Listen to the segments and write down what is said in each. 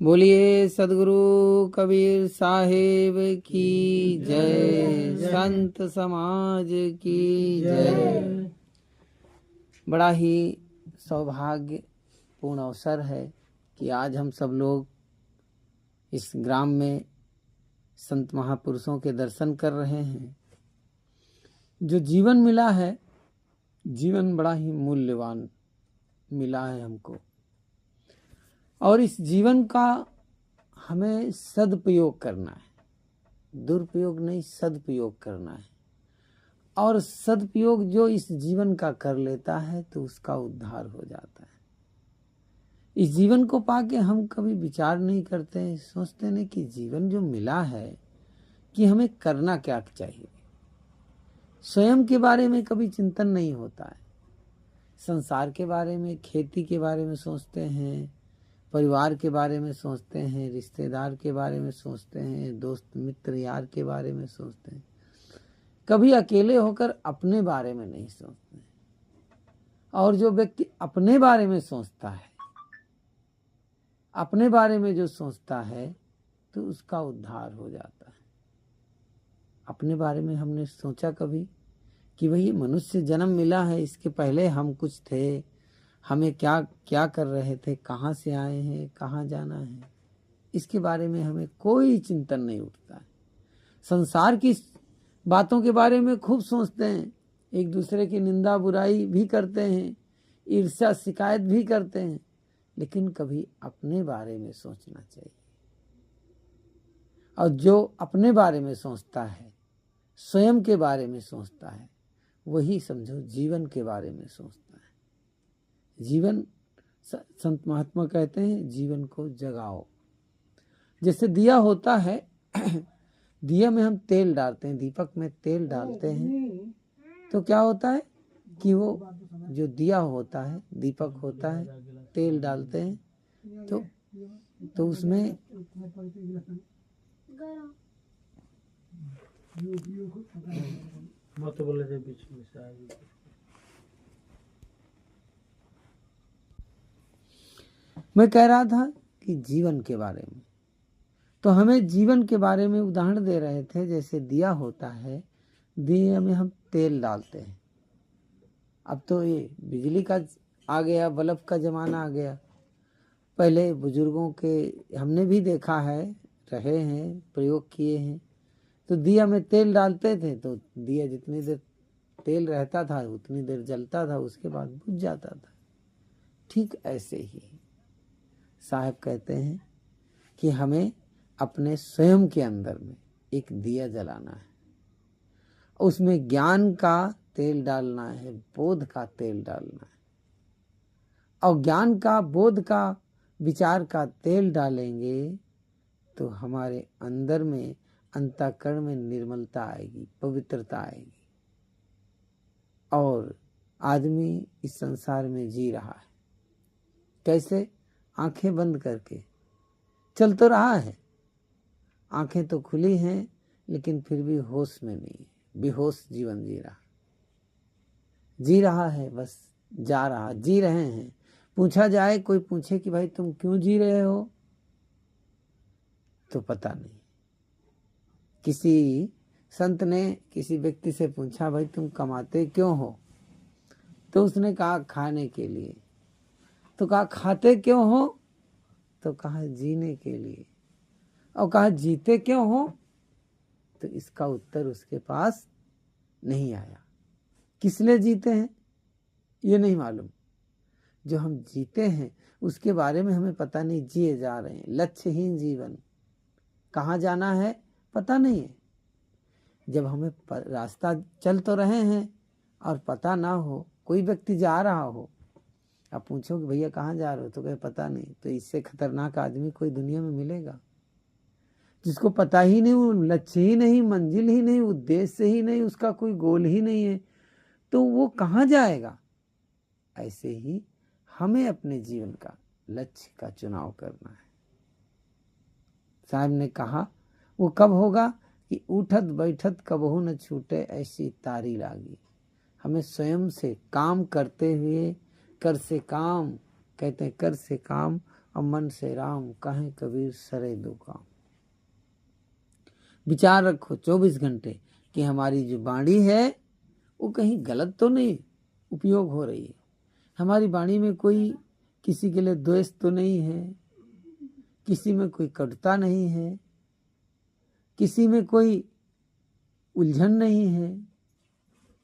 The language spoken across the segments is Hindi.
बोलिए सदगुरु कबीर साहेब की जय, संत समाज की जय। बड़ा ही सौभाग्यपूर्ण अवसर है कि आज हम सब लोग इस ग्राम में संत महापुरुषों के दर्शन कर रहे हैं। जो जीवन मिला है, जीवन बड़ा ही मूल्यवान मिला है हमको, और इस जीवन का हमें सदुपयोग करना है, दुरुपयोग नहीं, सदुपयोग करना है। और सदुपयोग जो इस जीवन का कर लेता है तो उसका उद्धार हो जाता है। इस जीवन को पाके हम कभी विचार नहीं करते हैं, सोचते नहीं कि जीवन जो मिला है कि हमें करना क्या चाहिए। स्वयं के बारे में कभी चिंतन नहीं होता है। संसार के बारे में, खेती के बारे में सोचते हैं, परिवार के बारे में सोचते हैं, रिश्तेदार के बारे में सोचते हैं, दोस्त मित्र यार के बारे में सोचते हैं। कभी अकेले होकर अपने बारे में नहीं सोचते। और जो व्यक्ति अपने बारे में सोचता है, अपने बारे में जो सोचता है तो उसका उद्धार हो जाता है। अपने बारे में हमने सोचा कभी कि भाई मनुष्य जन्म मिला है, इसके पहले हम कुछ थे, हमें क्या क्या कर रहे थे, कहाँ से आए हैं, कहाँ जाना है, इसके बारे में हमें कोई चिंतन नहीं उठता है। संसार की बातों के बारे में खूब सोचते हैं, एक दूसरे की निंदा बुराई भी करते हैं, ईर्ष्या शिकायत भी करते हैं, लेकिन कभी अपने बारे में सोचना चाहिए। और जो अपने बारे में सोचता है, स्वयं के बारे में सोचता है, वही समझो जीवन के बारे में सोचता है। जीवन, संत महात्मा कहते हैं, जीवन को जगाओ। जैसे दिया होता है, दिया में हम तेल डालते हैं, दीपक में तेल डालते हैं, तो क्या होता है कि वो जो दिया होता है, दीपक होता है, तेल डालते हैं तो उसमें मैं कह रहा था कि जीवन के बारे में, तो हमें जीवन के बारे में उदाहरण दे रहे थे। जैसे दिया होता है, दिए में हम तेल डालते हैं। अब तो ये बिजली का आ गया, बल्ब का जमाना आ गया। पहले बुजुर्गों के हमने भी देखा है, रहे हैं, प्रयोग किए हैं, तो दिया में तेल डालते थे तो दिया जितनी देर तेल रहता था उतनी देर जलता था, उसके बाद बुझ जाता था। ठीक ऐसे ही साहब कहते हैं कि हमें अपने स्वयं के अंदर में एक दिया जलाना है, उसमें ज्ञान का तेल डालना है, बोध का तेल डालना है। और ज्ञान का, बोध का, विचार का तेल डालेंगे तो हमारे अंदर में, अंतःकरण में निर्मलता आएगी, पवित्रता आएगी, और आदमी इस संसार में जी रहा है। कैसे? आंखें बंद करके चल तो रहा है, आंखें तो खुली हैं, लेकिन फिर भी होश में नहीं, बेहोश जीवन जी रहा है, बस जा रहा, जी रहे हैं। पूछा जाए, कोई पूछे कि भाई तुम क्यों जी रहे हो, तो पता नहीं। किसी संत ने किसी व्यक्ति से पूछा, भाई तुम कमाते क्यों हो, तो उसने कहा खाने के लिए। तो कहा खाते क्यों हो, तो कहा जीने के लिए। और कहा जीते क्यों हो, तो इसका उत्तर उसके पास नहीं आया। किस लिए जीते हैं ये नहीं मालूम, जो हम जीते हैं उसके बारे में हमें पता नहीं, जिए जा रहे हैं लक्ष्यहीन जीवन। कहाँ जाना है पता नहीं है। जब हमें रास्ता चल तो रहे हैं और पता ना हो, कोई व्यक्ति जा रहा हो, अब पूछो कि भैया कहाँ जा रहे हो, तो कहे पता नहीं, तो इससे खतरनाक आदमी कोई दुनिया में मिलेगा? जिसको पता ही नहीं, लक्ष्य ही नहीं, मंजिल ही नहीं, उद्देश्य ही नहीं, उसका कोई गोल ही नहीं है, तो वो कहाँ जाएगा? ऐसे ही हमें अपने जीवन का लक्ष्य का चुनाव करना है। साहब ने कहा वो कब होगा कि उठत बैठत कबहू न छूटे ऐसी तारी लागी। हमें स्वयं से काम करते हुए, कर से काम, कहते हैं कर से काम अब मन से राम कहें कबीर सरे दो काम। विचार रखो 24 घंटे कि हमारी जो वाणी है वो कहीं गलत तो नहीं उपयोग हो रही है, हमारी वाणी में कोई किसी के लिए द्वेष तो नहीं है, किसी में कोई कटुता नहीं है, किसी में कोई उलझन नहीं है,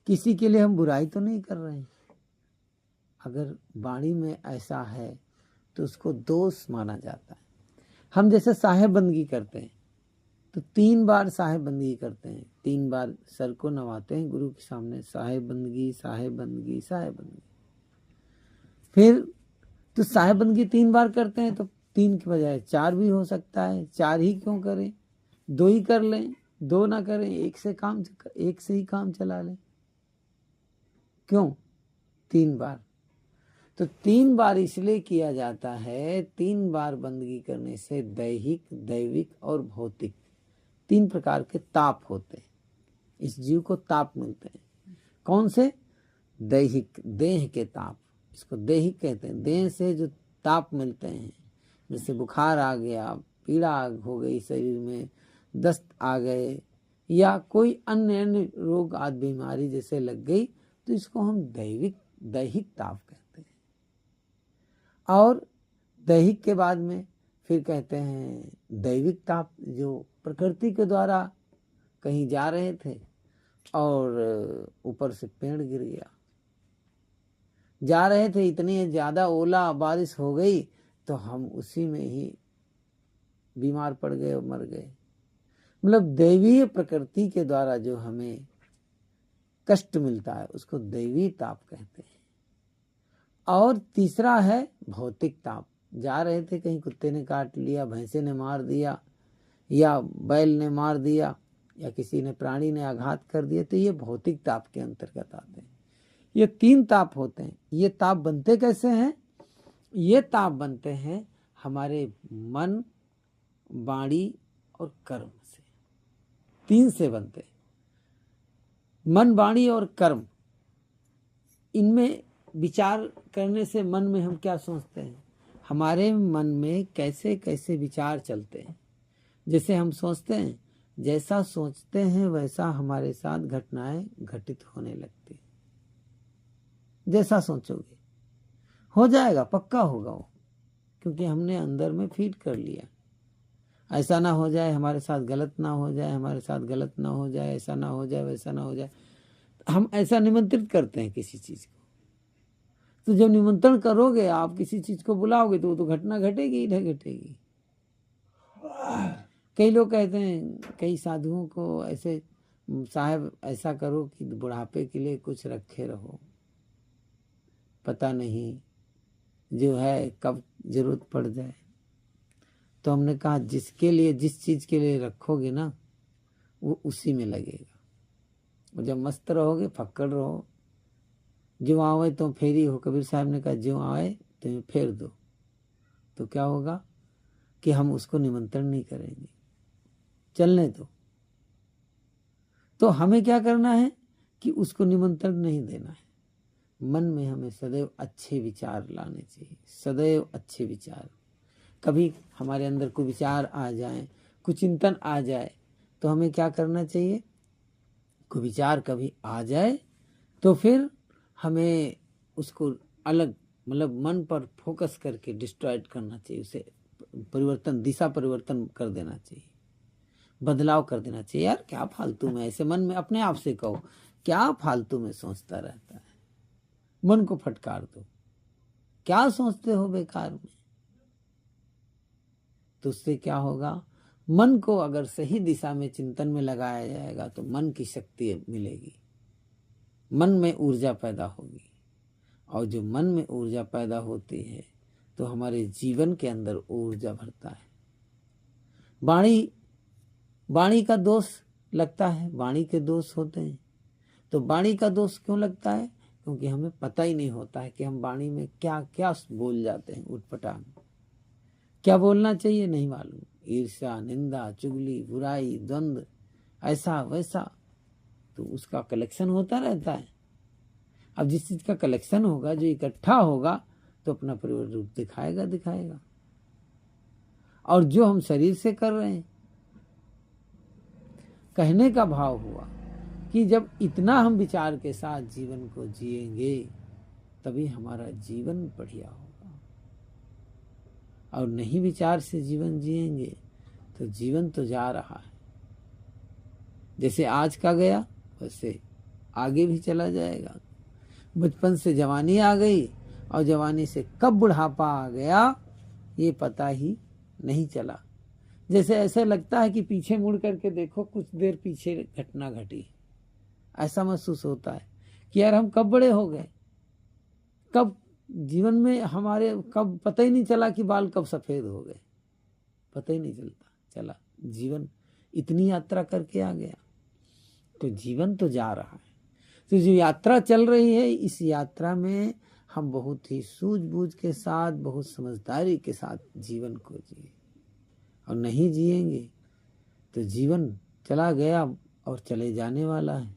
किसी के लिए हम बुराई तो नहीं कर रहे हैं। अगर वाणी में ऐसा है तो उसको दोष माना जाता है। हम जैसे साहेब बंदगी करते हैं तो 3 बार साहेब बंदगी करते हैं, 3 बार सर को नवाते हैं गुरु के सामने, साहेब बंदगी साहेब बंदगी साहेब बंदगी। फिर तो साहेब बंदगी 3 बार करते हैं तो 3 की बजाय 4 भी हो सकता है। 4 ही क्यों करें, 2 ही कर लें, 2 ना करें, एक से ही काम चला लें। क्यों 3 बार? तो 3 बार इसलिए किया जाता है, 3 बार बंदगी करने से दैहिक, दैविक और भौतिक 3 प्रकार के ताप होते हैं। इस जीव को ताप मिलते हैं। कौन से? दैहिक, देह के ताप, इसको दैहिक कहते हैं। देह से जो ताप मिलते हैं, जैसे बुखार आ गया, पीड़ा हो गई शरीर में, दस्त आ गए या कोई अन्य रोग आदि बीमारी जैसे लग गई, तो इसको हम दैहिक ताप कहते हैं। और दैहिक के बाद में फिर कहते हैं दैविक ताप, जो प्रकृति के द्वारा कहीं जा रहे थे और ऊपर से पेड़ गिर गया, जा रहे थे, इतनी ज्यादा ओला बारिश हो गई तो हम उसी में ही बीमार पड़ गए और मर गए। मतलब दैवीय प्रकृति के द्वारा जो हमें कष्ट मिलता है उसको दैवी ताप कहते हैं। और तीसरा है भौतिक ताप। जा रहे थे, कहीं कुत्ते ने काट लिया, भैंसे ने मार दिया या बैल ने मार दिया या किसी ने प्राणी ने आघात कर दिया, तो ये भौतिक ताप के अंतर्गत आते हैं। ये 3 ताप होते हैं। ये ताप बनते कैसे हैं? ये ताप बनते हैं हमारे मन, वाणी और कर्म से। 3 से बनते हैं, मन, वाणी और कर्म। इनमें विचार करने से मन में हम क्या सोचते हैं, हमारे मन में कैसे कैसे विचार चलते हैं। जैसे हम सोचते हैं, जैसा सोचते हैं वैसा हमारे साथ घटनाएं घटित होने लगती। जैसा सोचोगे हो जाएगा, पक्का होगा वो, क्योंकि हमने अंदर में फीड कर लिया। ऐसा ना हो जाए, हमारे साथ गलत ना हो जाए, हमारे साथ गलत ना हो जाए, ऐसा ना हो जाए, वैसा ना हो जाए। हम ऐसा निमंत्रित करते हैं किसी चीज को। तो जब निमंत्रण करोगे, आप किसी चीज को बुलाओगे तो वो तो घटना घटेगी ही घटेगी। कई लोग कहते हैं, कई साधुओं को ऐसे, साहब ऐसा करो कि बुढ़ापे के लिए कुछ रखे रहो, पता नहीं जो है कब जरूरत पड़ जाए। तो हमने कहा जिसके लिए, जिस चीज के लिए रखोगे ना, वो उसी में लगेगा। और जब मस्त रहोगे, फक्कड़ रहो, जो आवे तो फेरी हो। कबीर साहब ने कहा जो आए तो फेर दो। तो क्या होगा कि हम उसको निमंत्रण नहीं करेंगे, चलने दो। तो हमें क्या करना है कि उसको निमंत्रण नहीं देना है। मन में हमें सदैव अच्छे विचार लाने चाहिए, सदैव अच्छे विचार। कभी हमारे अंदर कोई विचार आ जाए, कुछ चिंतन आ जाए, तो हमें क्या करना चाहिए, कोई विचार कभी आ जाए तो फिर हमें उसको अलग, मतलब मन पर फोकस करके डिस्ट्रॉयड करना चाहिए, उसे परिवर्तन, दिशा परिवर्तन कर देना चाहिए, बदलाव कर देना चाहिए। यार क्या फालतू में, ऐसे मन में अपने आप से कहो, क्या फालतू में सोचता रहता है, मन को फटकार दो, क्या सोचते हो बेकार में। तो उससे क्या होगा, मन को अगर सही दिशा में चिंतन में लगाया जाएगा तो मन की शक्ति मिलेगी, मन में ऊर्जा पैदा होगी। और जो मन में ऊर्जा पैदा होती है तो हमारे जीवन के अंदर ऊर्जा भरता है। वाणी का दोष लगता है, वाणी के दोष होते हैं। तो वाणी का दोष क्यों लगता है? क्योंकि हमें पता ही नहीं होता है कि हम वाणी में क्या क्या बोल जाते हैं, उटपटांग। क्या बोलना चाहिए नहीं मालूम, ईर्ष्या, निंदा, चुगली, बुराई, द्वंद्व, ऐसा वैसा, तो उसका कलेक्शन होता रहता है। अब जिस चीज का कलेक्शन होगा, जो इकट्ठा होगा, तो अपना परिवर्तन रूप दिखाएगा। और जो हम शरीर से कर रहे हैं। कहने का भाव हुआ कि जब इतना हम विचार के साथ जीवन को जिएंगे तभी हमारा जीवन बढ़िया होगा, और नहीं विचार से जीवन जिएंगे तो जीवन तो जा रहा है। जैसे आज का गया वैसे आगे भी चला जाएगा। बचपन से जवानी आ गई और जवानी से कब बुढ़ापा आ गया ये पता ही नहीं चला। जैसे ऐसे लगता है कि पीछे मुड़ करके देखो, कुछ देर पीछे घटना घटी, ऐसा महसूस होता है कि यार हम कब बड़े हो गए, कब जीवन में हमारे कब पता ही नहीं चला कि बाल कब सफेद हो गए, पता ही नहीं चला। जीवन इतनी यात्रा करके आ गया, तो जीवन तो जा रहा है। तो जो यात्रा चल रही है, इस यात्रा में हम बहुत ही सूझबूझ के साथ, बहुत समझदारी के साथ जीवन को जिए, और नहीं जिएंगे तो जीवन चला गया और चले जाने वाला है।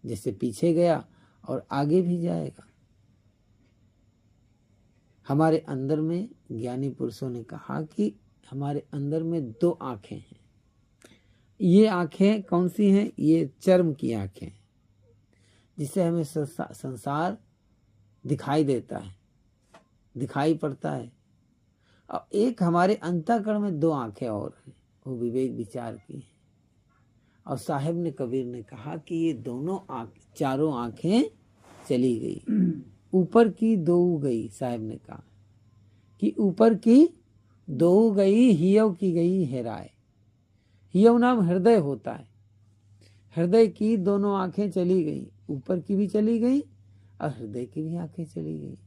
जैसे पीछे गया और आगे भी जाएगा। हमारे अंदर में ज्ञानी पुरुषों ने कहा कि हमारे अंदर में 2 आंखें हैं। ये आंखें कौन सी हैं? ये चर्म की आंखें, जिससे हमें संसार दिखाई देता है, दिखाई पड़ता है। और एक हमारे अंतःकरण में 2 आंखें और हैं, वो विवेक विचार की हैं। और साहेब ने, कबीर ने कहा कि ये दोनों चारों आंखें चली गई, ऊपर की 2 गई। साहेब ने कहा कि ऊपर की 2 गई, हियव की गई हेराए। हियव नाम हृदय होता है, हृदय की दोनों आंखें चली गई, ऊपर की भी चली गई और हृदय की भी आंखें चली गई।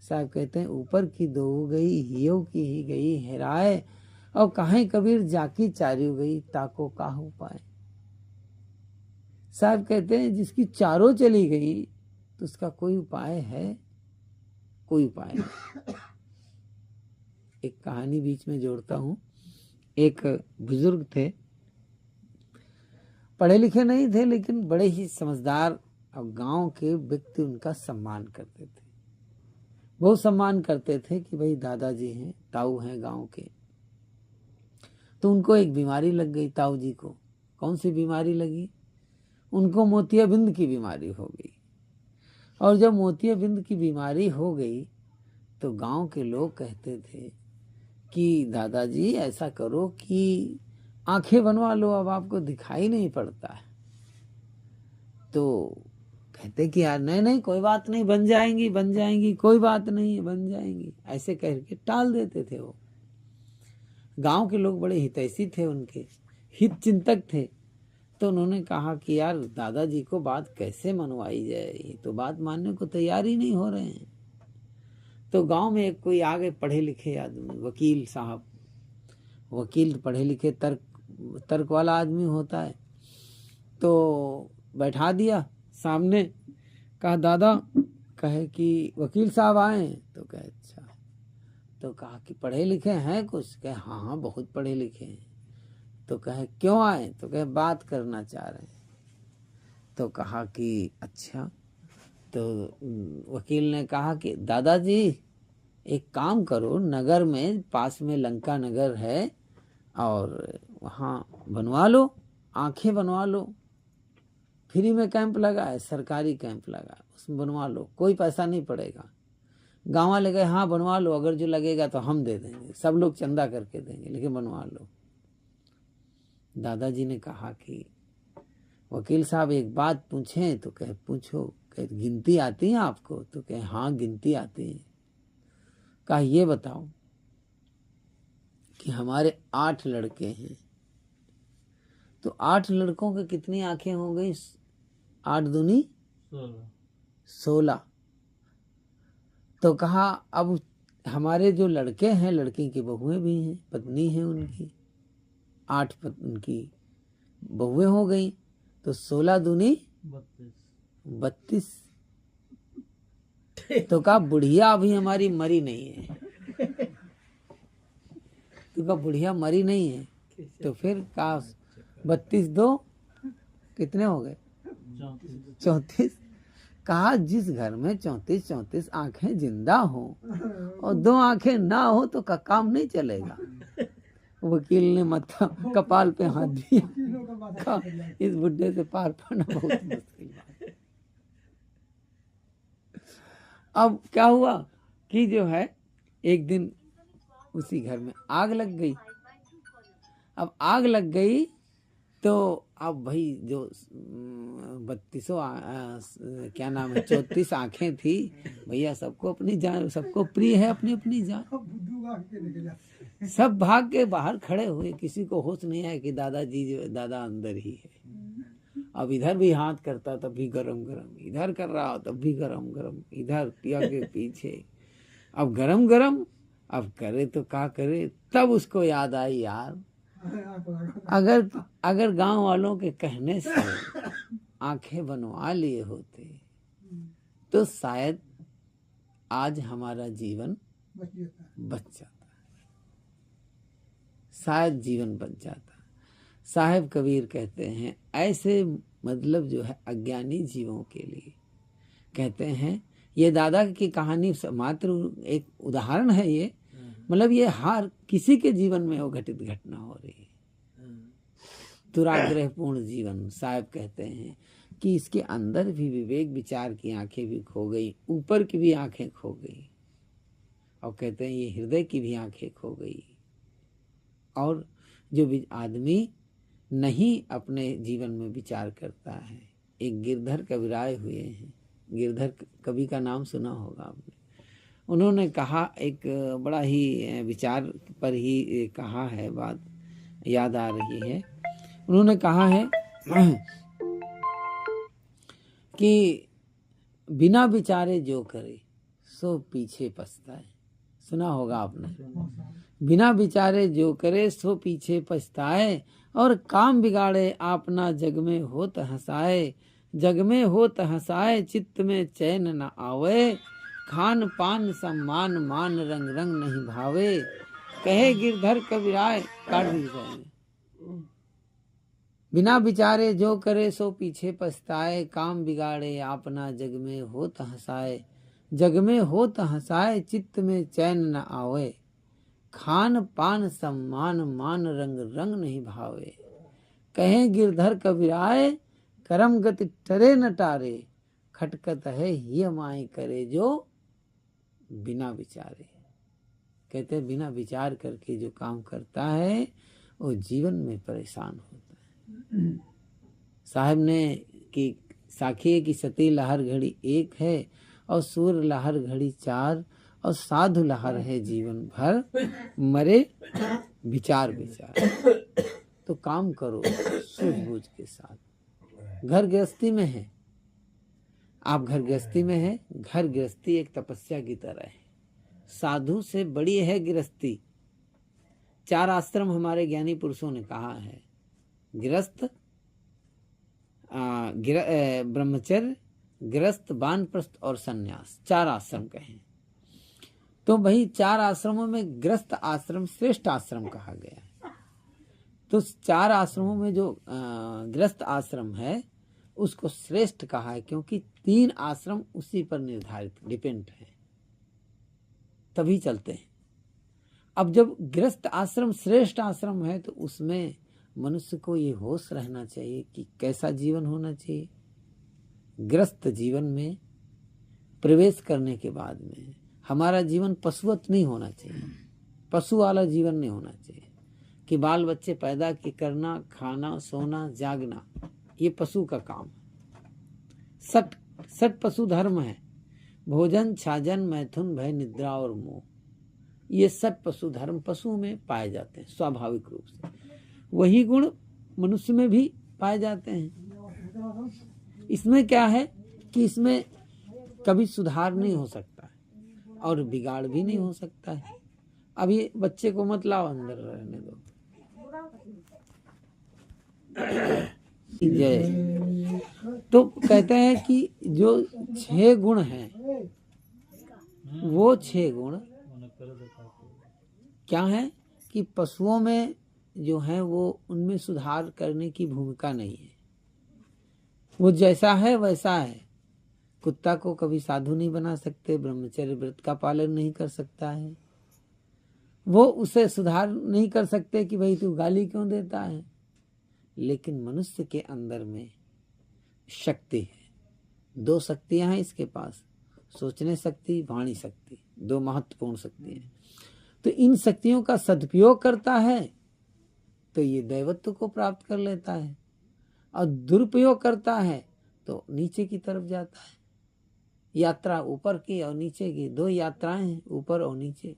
साहब कहते हैं ऊपर की 2 गई, हियव की ही गई हेराए, और कहें कबीर जाकी चारियों गई, ताको काहू पाए। साहब कहते हैं जिसकी चारों चली गई तो उसका कोई उपाय है? कोई उपाय नहीं। एक कहानी बीच में जोड़ता हूं। एक बुजुर्ग थे, पढ़े लिखे नहीं थे, लेकिन बड़े ही समझदार, और गांव के व्यक्ति उनका सम्मान करते थे, बहुत सम्मान करते थे कि भाई दादाजी हैं, ताऊ हैं गांव के। तो उनको एक बीमारी लग गई, ताऊ जी को। कौन सी बीमारी लगी? उनको मोतियाबिंद की बीमारी हो गई। और जब मोतियाबिंद की बीमारी हो गई तो गांव के लोग कहते थे कि दादाजी ऐसा करो कि आंखें बनवा लो, अब आपको दिखाई नहीं पड़ता है। तो कहते कि यार नहीं कोई बात नहीं, बन जाएंगी, कोई बात नहीं बन जाएंगी, ऐसे कह के टाल देते थे। वो गांव के लोग बड़े हितैषी थे, उनके हित चिंतक थे। तो उन्होंने कहा कि यार दादाजी को बात कैसे मनवाई जाए, ये तो बात मानने को तैयार ही नहीं हो रहे हैं। तो गांव में एक कोई आ गए पढ़े लिखे आदमी, वकील साहब, वकील पढ़े लिखे तर्क वाला आदमी होता है। तो बैठा दिया सामने, कहा दादा, कहे कि वकील साहब आए। तो कहे अच्छा। तो कहा कि पढ़े लिखे हैं कुछ? कहे हाँ बहुत पढ़े लिखे हैं। तो कहे क्यों आए? तो कहे बात करना चाह रहे हैं। तो कहा कि अच्छा। तो वकील ने कहा कि दादाजी एक काम करो, नगर में पास में लंका नगर है और वहाँ बनवा लो, आंखें बनवा लो, फ्री में कैंप लगा है, सरकारी कैंप लगा है, उसमें बनवा लो, कोई पैसा नहीं पड़ेगा। गाँव वाले गए हाँ बनवा लो, अगर जो लगेगा तो हम दे देंगे, सब लोग चंदा करके देंगे, लेकिन बनवा लो। दादाजी ने कहा कि वकील साहब एक बात पूछें? तो कहे पूछो। कहे गिनती आती है आपको? तो कहे हाँ गिनती आती है। कहा ये बताओ कि हमारे 8 लड़के हैं, तो 8 लड़कों के कितनी आंखें हो गई? 8 दूनी 16। तो कहा अब हमारे जो लड़के हैं, लड़की की बहुएं भी हैं, पत्नी है उनकी, 8 उनकी बहुएं हो गई, तो 16 दूनी 32। तो कहा बुढ़िया अभी हमारी मरी नहीं है। तो कहा बुढ़िया मरी नहीं है, तो फिर कहा 32 2 कितने हो गए? 34। कहा जिस घर में 34 आंखें जिंदा हो और 2 आंखें ना हो तो का काम नहीं चलेगा। वकील ने माथा कपाल पे हाथ दिया, कहा इस बुढ़े से पार पाना बहुत मुश्किल बात है। अब क्या हुआ कि जो है एक दिन उसी घर में आग लग गई। अब आग लग गई तो अब भाई जो 32 क्या नाम है 34 आंखें थी भैया, सबको अपनी जान, सबको प्रिय है अपनी अपनी जान, सब भाग के बाहर खड़े हुए। किसी को होश नहीं आया कि दादा अंदर ही है। अब इधर भी हाथ करता तब भी गरम गरम, इधर कर रहा तब भी गरम गरम, इधर पिया के पीछे, अब गरम गरम, अब करे तो क्या करे। तब उसको याद आई, यार अगर गांव वालों के कहने से आंखें बनवा लिए होते तो शायद आज हमारा जीवन बच जाता, शायद जीवन बच जाता। साहिब कबीर कहते हैं ऐसे मतलब जो है अज्ञानी जीवों के लिए कहते हैं, ये दादा की कहानी मात्र एक उदाहरण है ये, मतलब ये हर किसी के जीवन में वो घटित घटना हो रही है। दुराग्रह पूर्ण जीवन, साहब कहते हैं कि इसके अंदर भी विवेक विचार की आंखें भी खो गई, ऊपर की भी आंखें खो गई, और कहते हैं ये हृदय की भी आंखें खो गई। और जो आदमी नहीं अपने जीवन में विचार करता है, एक गिरधर कविराय हुए हैं, गिरधर कवि का नाम सुना होगा आपने। उन्होंने कहा, एक बड़ा ही विचार पर ही कहा है, बात याद आ रही है। उन्होंने कहा है कि बिना विचारे जो करे सो पीछे पछताए। सुना होगा आपने। बिना विचारे जो करे सो पीछे पछताए, और काम बिगाड़े आपना जग में होत हंसाए। जग में होत हंसाए चित्त में चैन न आवे, खान पान सम्मान मान रंग रंग नहीं भावे। कहे गिरधर कविराय काट दी जाए, बिना विचारे जो करे सो पीछे पछताए। काम बिगाड़े आपना जग में होत हंसाए। जग में होत हंसाए चित्त में चैन न आवे। खान पान सम्मान मान रंग रंग नहीं भावे। कहे गिरधर कविराय करम गति टरे न टारे। खटकत है ही माई करे जो बिना विचारे। कहते हैं बिना विचार करके जो काम करता है वो जीवन में परेशान होता है। साहब ने कि साखी की सती लहर घड़ी एक है, और सूर लहर घड़ी 4, और साधु लहर है जीवन भर, मरे विचार विचार। तो काम करो सूझबूझ के साथ। घर गृहस्थी में है, आप घर गृहस्थी में है, घर गृहस्थी एक तपस्या की तरह है। साधु से बड़ी है गृहस्थी। 4 आश्रम हमारे ज्ञानी पुरुषों ने कहा है, गृहस्थ, ब्रह्मचर्य, गृहस्थ, वानप्रस्थ और सन्यास, 4 आश्रम कहे। तो भाई 4 आश्रमों में गृहस्थ आश्रम श्रेष्ठ आश्रम कहा गया है। तो 4 आश्रमों में जो गृहस्थ आश्रम है उसको श्रेष्ठ कहा है, क्योंकि 3 आश्रम उसी पर निर्धारित डिपेंड है, तभी चलते हैं। अब जब गृहस्थ आश्रम श्रेष्ठ आश्रम है तो उसमें मनुष्य को ये होश रहना चाहिए कि कैसा जीवन होना चाहिए। गृहस्थ जीवन में प्रवेश करने के बाद में हमारा जीवन पशुवत नहीं होना चाहिए, पशु वाला जीवन नहीं होना चाहिए कि बाल बच्चे पैदा के करना, खाना, सोना, जागना, ये पशु का काम है। सट पशु धर्म है। भोजन, छाजन, मैथुन, भय, निद्रा और मोह, ये सट पशु धर्म पशु में पाए जाते हैं स्वाभाविक रूप से। वही गुण मनुष्य में भी पाए जाते हैं। इसमें क्या है कि इसमें कभी सुधार नहीं हो सकता है और बिगाड़ भी नहीं हो सकता है। अब ये बच्चे को मत लाओ, अंदर रहने दो। जय। तो कहते हैं कि जो 6 गुण हैं, वो 6 गुण क्या है कि पशुओं में जो है वो उनमें सुधार करने की भूमिका नहीं है। वो जैसा है वैसा है। कुत्ता को कभी साधु नहीं बना सकते, ब्रह्मचर्य व्रत का पालन नहीं कर सकता है, वो उसे सुधार नहीं कर सकते कि भाई तू गाली क्यों देता है, लेकिन मनुष्य के अंदर में शक्ति है। दो शक्तियां हैं इसके पास, सोचने शक्ति, वाणी शक्ति, दो महत्वपूर्ण शक्ति हैं। तो इन शक्तियों का सदुपयोग करता है तो ये दैवत्व को प्राप्त कर लेता है, और दुरुपयोग करता है तो नीचे की तरफ जाता है। यात्रा ऊपर की और नीचे की, दो यात्राएं हैं, ऊपर और नीचे।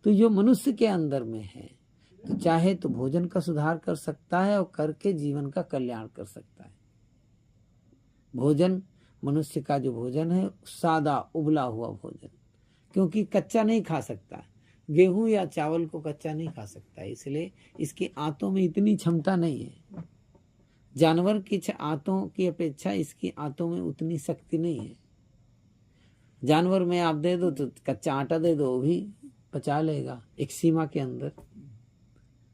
तो जो मनुष्य के अंदर में है, तो चाहे तो भोजन का सुधार कर सकता है और करके जीवन का कल्याण कर सकता है। भोजन, मनुष्य का जो भोजन है सादा उबला हुआ भोजन, क्योंकि कच्चा नहीं खा सकता, गेहूं या चावल को कच्चा नहीं खा सकता, इसलिए इसकी आंतों में इतनी क्षमता नहीं है। जानवर की आंतों की अपेक्षा इसकी आंतों में उतनी शक्ति नहीं है। जानवर में आप दे दो तो कच्चा आटा दे दो, वो भी पचा लेगा एक सीमा के अंदर,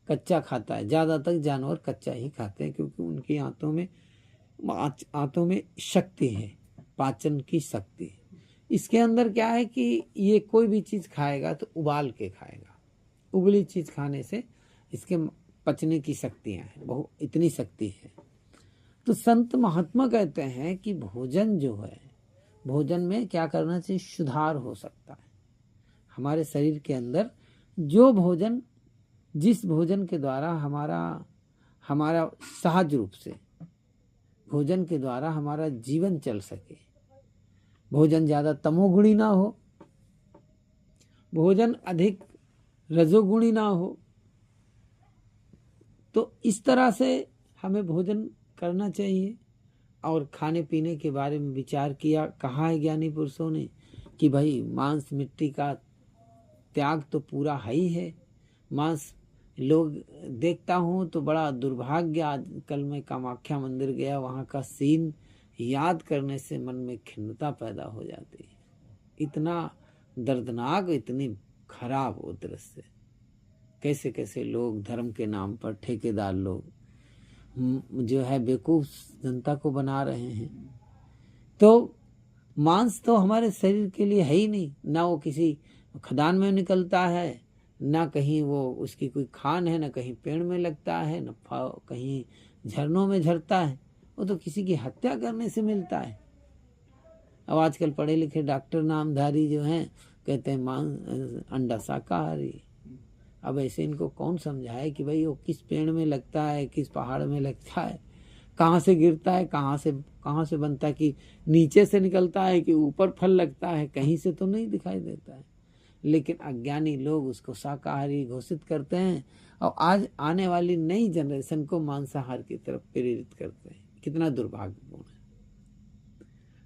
कच्चा खाता है। ज्यादातर जानवर कच्चा ही खाते हैं, क्योंकि उनकी आंतों में शक्ति है, पाचन की शक्ति। इसके अंदर क्या है कि ये कोई भी चीज खाएगा तो उबाल के खाएगा, उबली चीज खाने से इसके पचने की शक्तियां हैं, बहुत इतनी शक्ति है। तो संत महात्मा कहते हैं कि भोजन जो है, भोजन में क्या करना चाहिए, सुधार हो सकता है हमारे शरीर के अंदर। जो भोजन, जिस भोजन के द्वारा हमारा सहज रूप से भोजन के द्वारा हमारा जीवन चल सके, भोजन ज्यादा तमोगुणी ना हो, भोजन अधिक रजोगुणी ना हो, तो इस तरह से हमें भोजन करना चाहिए। और खाने पीने के बारे में विचार किया, कहा है ज्ञानी पुरुषों ने कि भाई मांस मिट्टी का त्याग तो पूरा है ही है। मांस लोग देखता हूँ तो बड़ा दुर्भाग्य, आजकल मैं कामाख्या मंदिर गया, वहाँ का सीन याद करने से मन में खिन्नता पैदा हो जाती है। इतना दर्दनाक, इतनी खराब वो दृश्य, कैसे कैसे लोग धर्म के नाम पर, ठेकेदार लोग जो है बेवकूफ जनता को बना रहे हैं। तो मांस तो हमारे शरीर के लिए है ही नहीं, ना वो किसी खदान में निकलता है, ना कहीं वो उसकी कोई खान है, ना कहीं पेड़ में लगता है, ना कहीं झरनों में झरता है, वो तो किसी की हत्या करने से मिलता है। अब आजकल पढ़े लिखे डॉक्टर नामधारी जो हैं कहते हैं मांस अंडा शाकाहारी। अब ऐसे इनको कौन समझाए कि भाई वो किस पेड़ में लगता है, किस पहाड़ में लगता है, कहाँ से गिरता है, कहाँ से बनता है, कि नीचे से निकलता है कि ऊपर फल लगता है, कहीं से तो नहीं दिखाई देता है। लेकिन अज्ञानी लोग उसको शाकाहारी घोषित करते हैं और आज आने वाली नई जनरेशन को मांसाहार की तरफ प्रेरित करते हैं। कितना दुर्भाग्यपूर्ण है।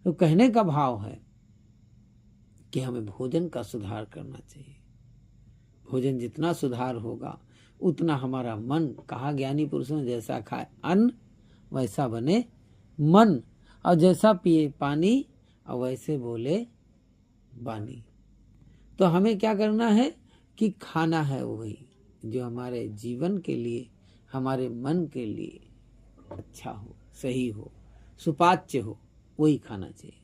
तो कहने का भाव है कि हमें भोजन का सुधार करना चाहिए। भोजन जितना सुधार होगा उतना हमारा मन, कहा ज्ञानी पुरुषों ने जैसा खाए अन्न वैसा बने मन, और जैसा पिए पानी और वैसे बोले वाणी। तो हमें क्या करना है कि खाना है वही जो हमारे जीवन के लिए, हमारे मन के लिए अच्छा हो, सही हो, सुपाच्य हो, वही खाना चाहिए।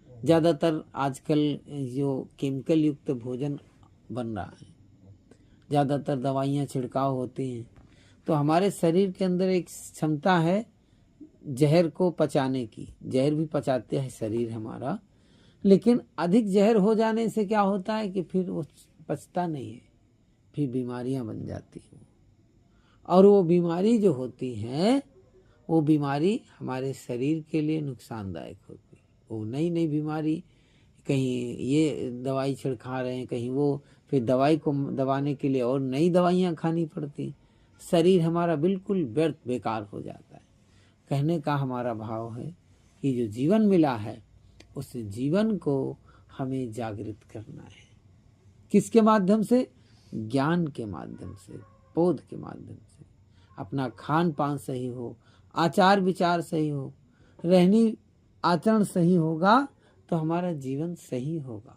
ज्यादातर आजकल जो केमिकल युक्त भोजन बन रहा है, ज्यादातर दवाइयाँ छिड़काव होती हैं, तो हमारे शरीर के अंदर एक क्षमता है जहर को पचाने की। जहर भी पचाते है शरीर हमारा, लेकिन अधिक जहर हो जाने से क्या होता है कि फिर वो पचता नहीं है, फिर बीमारियां बन जाती हैं। और वो बीमारी जो होती है, वो बीमारी हमारे शरीर के लिए नुकसानदायक होती है। वो नई नई बीमारी, कहीं ये दवाई छिड़का रहे हैं, कहीं वो, फिर दवाई को दबाने के लिए और नई दवाइयाँ खानी पड़ती, शरीर हमारा बिल्कुल व्यर्थ बेकार हो जाता है। कहने का हमारा भाव है कि जो जीवन मिला है उस जीवन को हमें जागृत करना है। किसके माध्यम से? ज्ञान के माध्यम से, बोध के माध्यम से। अपना खान पान सही हो, आचार विचार सही हो, रहनी आचरण सही होगा तो हमारा जीवन सही होगा।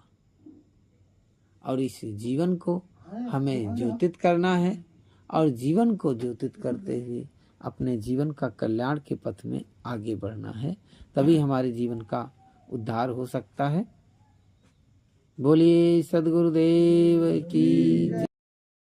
और इस जीवन को हमें ज्योतित करना है, और जीवन को ज्योतित करते हुए अपने जीवन का कल्याण के पथ में आगे बढ़ना है। तभी हमारे जीवन का उद्धार हो सकता है। बोलिए सदगुरुदेव की जय।